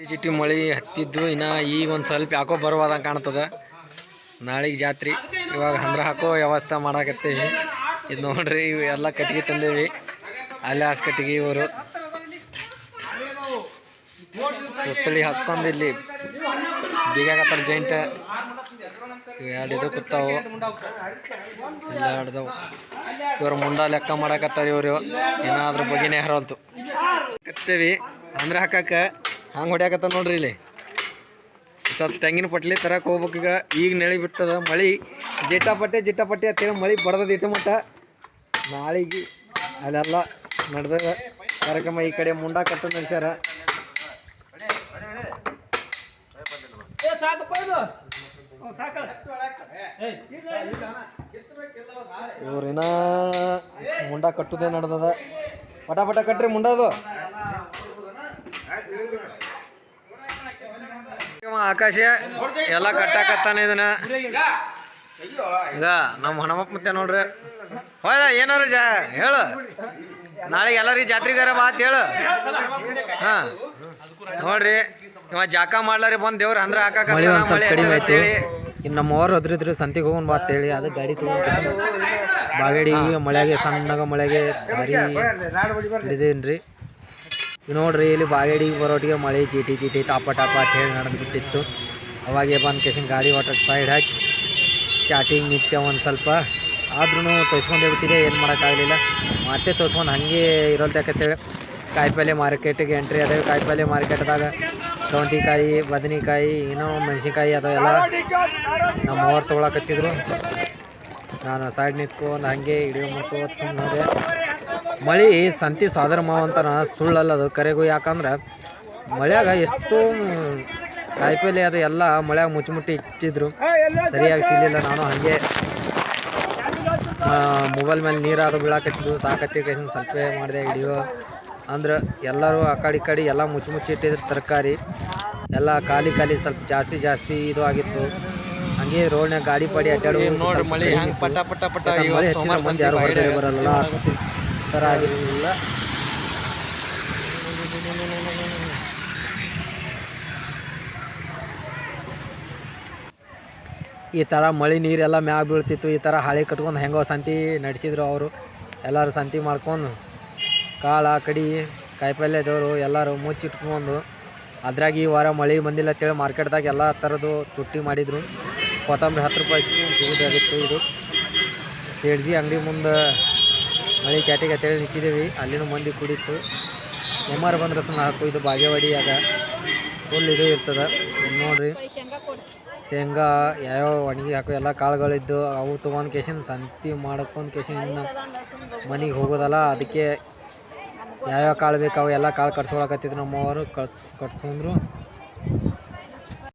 ಜಿಟಿ ಮಳೆ ಹತ್ತಿದ್ದು ಇನ್ನು ಈಗ ಒಂದು ಸ್ವಲ್ಪ ಯಾಕೋ ಬರುವಾದಂಗೆ ಕಾಣ್ತದೆ. ನಾಳೆಗೆ ಜಾತ್ರೆ. ಇವಾಗ ಹಂದ್ರ ಹಾಕೋ ವ್ಯವಸ್ಥೆ ಮಾಡಾಕತ್ತೀವಿ. ಇದು ನೋಡ್ರಿ, ಇವು ಎಲ್ಲ ಕಟ್ಟಿಗೆ ತಂದೇವಿ. ಅಲ್ಲೇ ಆಸ್ ಕಟ್ಟಿಗೆ ಇವರು ಸುತ್ತಳಿ ಹಾಕ್ಕೊಂಡು ಇಲ್ಲಿ ಬೀಗಾಕತ್ತಾರ ಜೈಂಟ. ಎರಡು ಇದು ಕೂತಾವು, ಎಲ್ಲ ಹಿಡ್ದವು. ಇವ್ರು ಮುಂಡ ಲೆಕ್ಕ ಮಾಡಾಕತ್ತಾರ. ಇವರು ಏನಾದ್ರ ಬಗ್ಗೆನೇ ಹರಲ್ತು ಕತ್ತೇವಿ ಅಂದ್ರೆ ಹಾಕಾಕ ಹಂಗೆ ಹೊಡ್ಯಾಕತ್ತ ನೋಡ್ರಿ. ಇಲ್ಲಿ ಸ್ವಲ್ಪ ತೆಂಗಿನ ಪಟ್ಲಿ ತರಕ್ಕೆ ಹೋಗ್ಬೇಕೀಗ. ಈಗ ನೆಳಿ ಬಿಟ್ಟದ ಮಳೆ. ಜಿಟ್ಟಾಪಟ್ಟೆ ಅಂತೇಳಿ ಮಳೆ ಬಡ್ದದ ಇಟ್ಟು ಮಟ್ಟ. ನಾಳೆಗೆ ಅಲ್ಲೆಲ್ಲ ನಡೆದ ಕಾರ್ಯಕ್ರಮ. ಈ ಕಡೆ ಮುಂಡ ಕಟ್ಟ ನಡೆಸ್ಯಾರ. ಇವ್ರಿನ ಮುಂಡ ಕಟ್ಟುದೇ ನಡೆದದ. ಪಟ ಕಟ್ರಿ ಮುಂಡದು. ಆಕಾಶ ಎಲ್ಲ ಕಟ್ಟಾಕತ್ತಾನೆ ಇದನ್ನ. ಈಗ ನಮ್ಮ ಹಣಮಪ್ಪ ಮತ್ತೆ ನೋಡ್ರಿ ಹೊಳ ಏನಾರು ಹೇಳು. ನಾಳೆಗೆ ಎಲ್ಲರಿಗೆ ಜಾತ್ರೆಗಾರ ಬಾತ್ ಹೇಳು. ಹಾಂ ನೋಡ್ರಿ, ಇವ ಜಾಕ ಮಾಡ್ಲಾರಿ ಬಂದು ದೇವ್ರ ಅಂದ್ರೆ ಹಾಕಾಕ ಅಂತೇಳಿ ಇನ್ನು ನಮ್ಮವ್ರು ಅದ್ರಿದ್ರು ಸಂತಿಗೆ ಹೋಗೋಣ ಬಾತ್ ಹೇಳಿ ಅದು ಗಾಡಿ ತೊಗೊಂಡು ಬಾಗೇಡಿ ಮಳೆಗೆ ಸಣ್ಣಗ ಮಳೆಗೆ ದಾರಿ ಹಿಡಿದೇನ್ರಿ. ನೋಡ್ರಿ, ಇಲ್ಲಿ ಬಾಗೇಡಿಗೆ ಬರೋಟಿಗೆ ಮಳೆ ಚೀಟಿ ಟಾಪ ಅಂತ ಹೇಳಿ ನಡೆದು ಬಿಟ್ಟಿತ್ತು. ಅವಾಗೇ ಬಂದು ಕೇಸಿನ ಗಾಡಿ ವಾಟರ್ ಸೈಡ್ ಹಾಕಿ ಚಾಟಿಂಗ್ ನಿತ್ಯ ಒಂದು ಸ್ವಲ್ಪ ಆದ್ರೂ ತೋರಿಸ್ಕೊಂಡೇ ಬಿಟ್ಟಿದೆ. ಏನು ಮಾಡೋಕ್ಕಾಗಲಿಲ್ಲ. ಮತ್ತೆ ತೋರಿಸ್ಕೊಂಡು ಹಾಗೆ ಇರೋಲ್ತಕ್ಕಂತೇಳಿ ಕಾಯಿಪಲ್ಲೆ ಮಾರ್ಕೆಟಿಗೆ ಎಂಟ್ರಿ ಅದಾವೆ. ಕಾಯಿಪಲ್ಲೆ ಮಾರ್ಕೆಟ್ದಾಗ ಸೌಂತಿಕಾಯಿ, ಬದನೆಕಾಯಿ, ಏನೋ ಮೆಣಸಿನ್ಕಾಯಿ ಅದಾವೆಲ್ಲ ನಮ್ಮ ಅವ್ರು ತೊಗೊಳಕತ್ತಿದ್ರು. ನಾನು ಸೈಡ್ ನಿಂತ್ಕೊಂಡು ಹಾಗೆ ಹಿಡಿಯೋ ಮತ್ತು ಸುಮ್ಮನೆ ಮಳೆ ಸಂತಿ ಸೋದರ ಮಾವ ಅಂತಾನ ಸುಳ್ಳಲ್ಲದು ಕರೆಗೂ. ಯಾಕಂದ್ರೆ ಮಳೆಯಾಗ ಎಷ್ಟೋ ಕಾಯಿಪಲ್ಲೆ ಅದು ಎಲ್ಲ ಮಳೆಯಾಗ ಮುಚ್ಚಿ ಇಟ್ಟಿದ್ರು, ಸರಿಯಾಗಿ ಸಿಗಲಿಲ್ಲ. ನಾನು ಹಾಗೆ ಮೊಬೈಲ್ ಮೇಲೆ ನೀರಾದ್ರು ಬೀಳಾಕತ್ತಿದ್ದು ಸಾಕತ್ತಿ ಕೈಸಿನ ಸ್ವಲ್ಪ ಮಾಡಿದೆ ಹಿಡಿಯೋ. ಅಂದ್ರೆ ಎಲ್ಲರೂ ಆ ಕಡೆ ಎಲ್ಲ ಮುಚ್ಚಿ ಇಟ್ಟಿದ್ರು. ತರಕಾರಿ ಎಲ್ಲ ಖಾಲಿ ಸ್ವಲ್ಪ ಜಾಸ್ತಿ ಇದು ಆಗಿತ್ತು. ಹಂಗೆ ರೋಡ್ನಾಗ ಗಾಡಿ ಪಾಡಿ ಅಡ್ಡಾಡು ಮಳೆ ಯಾರು ಹೊರಗಡೆ ಬರಲ್ಲ ಥರ ಆಗಿರಲಿಲ್ಲ. ಈ ಥರ ಮಳೆ ನೀರೆಲ್ಲ ಮ್ಯಾಗ ಬೀಳ್ತಿತ್ತು. ಈ ಥರ ಹಾಳೆ ಕಟ್ಕೊಂಡು ಹೆಂಗೋ ಸಂತಿ ನಡೆಸಿದ್ರು ಅವರು. ಎಲ್ಲರೂ ಸಂತಿ ಮಾಡ್ಕೊಂಡು ಕಾಳ ಕಡಿ ಕಾಯಿಪಲ್ಯದವರು ಎಲ್ಲರೂ ಮುಚ್ಚಿಟ್ಕೊಂಡು, ಅದ್ರಾಗ ಈ ವಾರ ಮಳೆ ಬಂದಿಲ್ಲ ಅಂತೇಳಿ ಮಾರ್ಕೆಟ್ದಾಗ ಎಲ್ಲ ಥರದ್ದು ತುಟ್ಟಿ ಮಾಡಿದರು. ಕೊತ್ತಂಬರಿ 10 ರೂಪಾಯಿ ಸಿಗೋದಾಗಿತ್ತು. ಇದು ಸೇಡ್ಜಿ ಅಂಗಡಿ ಮುಂದೆ ಮಳೆ ಚಾಟಿಗೆ ಅಂತೇಳಿ ನಿಂತಿದ್ದೀವಿ. ಅಲ್ಲಿನೂ ಮಂದಿ ಕುಡಿತು. ಎಮ್ಮಾರು ಬಂದ್ರೆ ಸುಮ್ಮನೆ ಹಾಕು. ಇದು ಬಾಗೇವಾಡಿಯಾಗ ಫುಲ್ ಇದು ಇರ್ತದೆ. ನೋಡ್ರಿ, ಶೇಂಗಾ ಯಾವ್ಯಾವ ಒಣಗಿ ಹಾಕು ಎಲ್ಲ ಕಾಳುಗಳಿದ್ದು ಅವು ತೊಗೊಂಡು ಕೇಸಿನ ಸಂತಿ ಮಾಡ್ಕೊಂಡು ಕೇಸಿನ ಇನ್ನು ಮನೆಗೆ ಹೋಗೋದಲ್ಲ. ಅದಕ್ಕೆ ಯಾವ್ಯಾವ ಕಾಳು ಬೇಕು ಅವು ಎಲ್ಲ ಕಾಳು ಕಟ್ಸ್ಕೊಳಕತ್ತಿದ್ರು ನಮ್ಮವರು. ಕಟ್ಸ್ಕೊಂಡ್ರು.